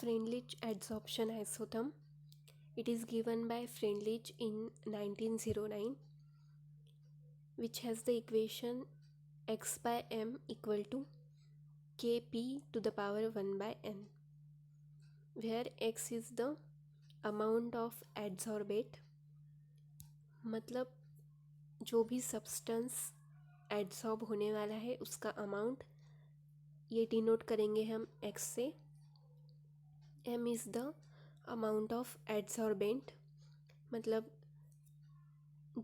Freundlich adsorption isotherm. It is given by Freundlich in 1909, which has the equation x by m equal to kp to the power 1 by n, where x is the amount of adsorbate, मतलब जो भी substance एडसॉर्ब होने वाला है उसका amount, ये denote करेंगे हम x से। m is the amount of adsorbent, मतलब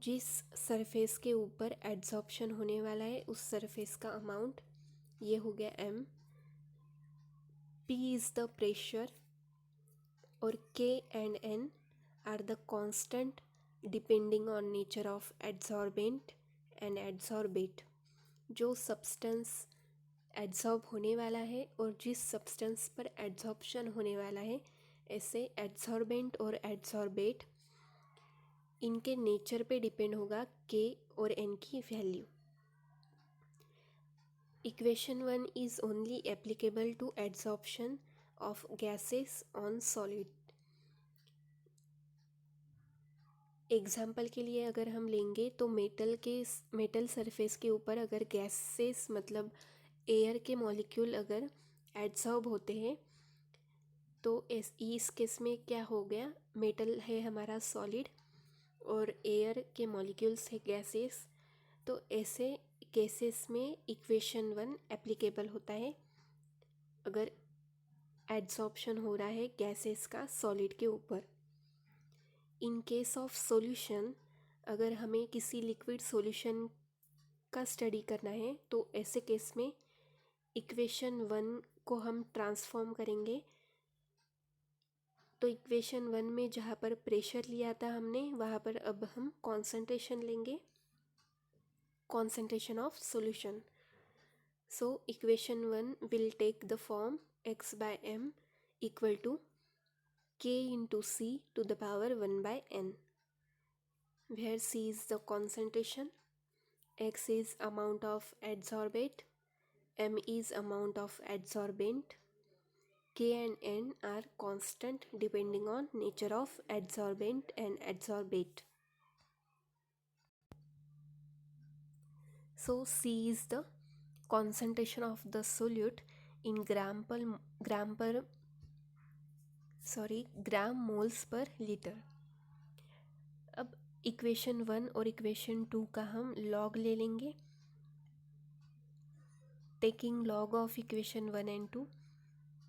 जिस सरफेस के ऊपर एडसॉर्प्शन होने वाला है उस सरफेस का अमाउंट, ये हो गया m। p is the pressure और k and n are the constant depending on nature of adsorbent and adsorbate. जो सब्सटेंस एडसॉर्ब होने वाला है और जिस सब्सटेंस पर एडसॉर्प्शन होने वाला है, ऐसे एडसॉर्बेंट और एडसॉर्बेट, इनके नेचर पे डिपेंड होगा k और n की value. Equation 1 is only applicable to adsorption of gases on solid. Example के लिए अगर हम लेंगे तो मेटल सरफेस के ऊपर अगर गैसेस मतलब एयर के मॉलिक्यूल अगर एडसॉर्ब होते हैं तो इस केस में क्या हो गया, मेटल है हमारा सॉलिड और एयर के मॉलिक्यूल्स है गैसेस, तो ऐसे केसेस में इक्वेशन 1 एप्लीकेबल होता है अगर एडसॉर्प्शन हो रहा है गैसेस का सॉलिड के ऊपर। इन केस ऑफ सॉल्यूशन, अगर हमें किसी लिक्विड सॉल्यूशन का स्टडी करना है तो ऐसे केस में इक्वेशन 1 को हम ट्रांसफॉर्म करेंगे। तो इक्वेशन 1 में जहाँ पर प्रेशर लिया था हमने, वहाँ पर अब हम कॉन्सेंट्रेशन लेंगे, concentration of solution. So equation 1 will take the form x by m equal to k into c to the power 1 by n, where c is the concentration, x is amount of adsorbate, m is amount of adsorbent, k and n are constant depending on nature of adsorbent and adsorbate. So c is the concentration of the solute in gram moles per liter. अब equation 1 और equation 2 का हम log ले लेंगे, taking log of equation 1 and 2।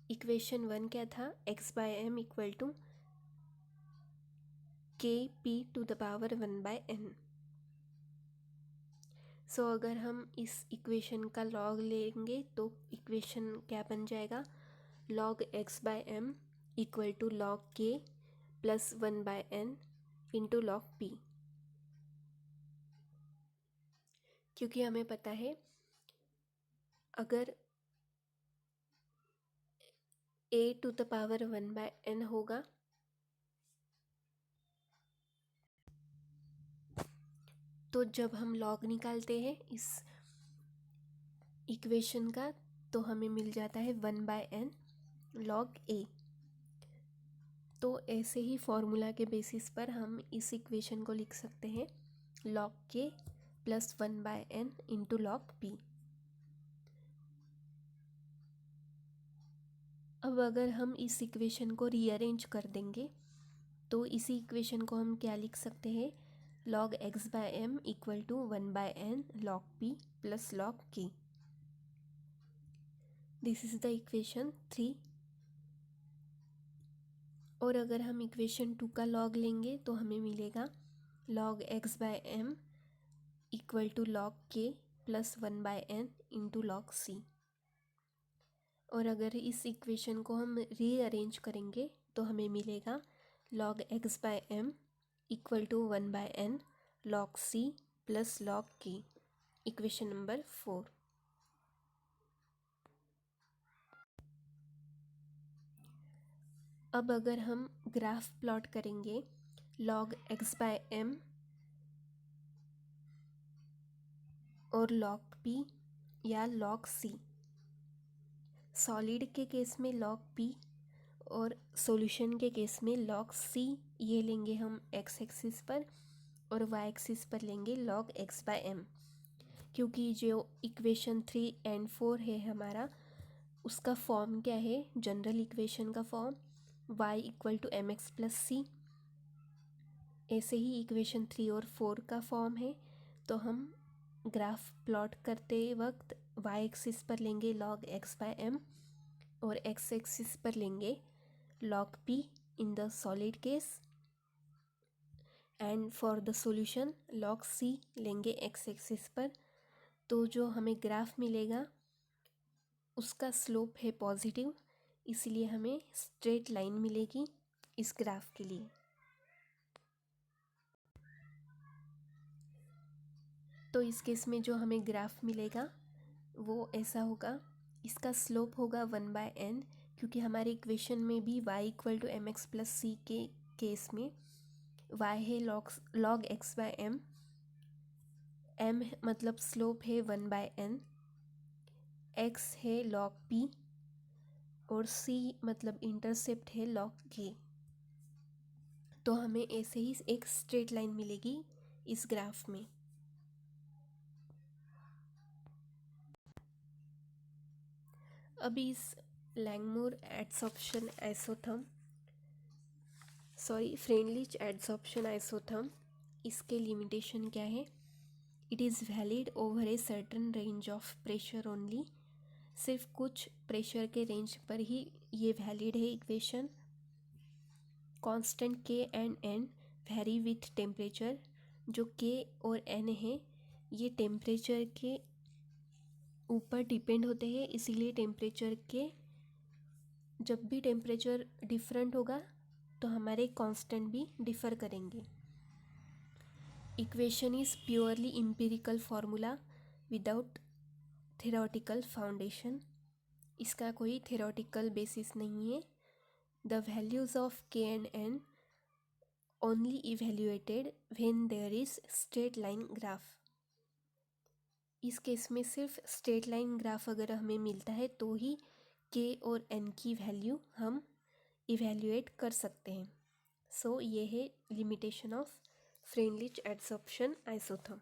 Equation 1 क्या था, x by m equal to k p to the power 1 by n। So अगर हम इस इक्वेशन का लॉग लेंगे तो इक्वेशन क्या बन जाएगा, log x by m equal to log k plus 1 by n into log p। क्योंकि हमें पता है अगर a to the power 1 by n होगा तो जब हम लॉग निकालते हैं इस इक्वेशन का तो हमें मिल जाता है 1 by n log a। तो ऐसे ही फॉर्मूला के बेसिस पर हम इस इक्वेशन को लिख सकते हैं log k plus 1 by n into log p। अब अगर हम इस इक्वेशन को रीअरेंज कर देंगे तो इसी इक्वेशन को हम क्या लिख सकते हैं, log x by m equal to 1 by n log p plus log k। This is the equation 3। और अगर हम इक्वेशन 2 का लॉग लेंगे तो हमें मिलेगा log x by m equal to log k plus 1 by n into log c। और अगर इस इक्वेशन को हम रीअरेंज करेंगे तो हमें मिलेगा log x by m equal to 1 by n log c plus log k, equation number 4। अब अगर हम ग्राफ प्लॉट करेंगे log x by m और log p या log c, सॉलिड के केस में log p और सॉल्यूशन के केस में log c ये लेंगे हम x एक्सिस पर और y एक्सिस पर लेंगे log x/m, क्योंकि जो इक्वेशन 3 एंड 4 है हमारा, उसका फॉर्म क्या है, जनरल इक्वेशन का फॉर्म y = mx + c। ऐसे ही इक्वेशन 3 और 4 का फॉर्म है। तो हम ग्राफ प्लॉट करते वक्त y एक्सिस पर लेंगे log x/m और x एक्सिस पर लेंगे log p in the solid case, and for the solution log c लेंगे x एक्सिस पर। तो जो हमें ग्राफ मिलेगा उसका स्लोप है पॉजिटिव, इसलिए हमें स्ट्रेट लाइन मिलेगी इस ग्राफ के लिए। तो इस केस में जो हमें ग्राफ मिलेगा वो ऐसा होगा, इसका स्लोप होगा 1/n, क्योंकि हमारे इक्वेशन में भी y = mx + c के केस में y है log x/m, m मतलब स्लोप है 1/n, x है log p और c मतलब इंटरसेप्ट है log k। तो हमें ऐसे ही एक स्ट्रेट लाइन मिलेगी इस ग्राफ में। अभी इस Langmuir adsorption isotherm Freundlich adsorption isotherm, इसके लिमिटेशन क्या है, it is valid over a certain range of pressure only, सिर्फ कुछ प्रेशर के रेंज पर ही ये वैलिड है equation. Constant k and n vary with temperature, जो k और n है ये टेम्परेचर के ऊपर डिपेंड होते हैं, इसीलिए टेम्परेचर के जब भी टेम्परेचर डिफरेंट होगा तो हमारे कांस्टेंट भी डिफ़र करेंगे। Equation is purely empirical formula without theoretical foundation, इसका कोई थ्योरेटिकल बेसिस नहीं है। The values of k and n only evaluated when there is straight line graph. इस केस में सिर्फ स्ट्रेट लाइन ग्राफ अगर हमें मिलता है तो ही k और n की वैल्यू हम इवेल्युएट कर सकते हैं। सो ये है limitation of Freundlich adsorption isotherm.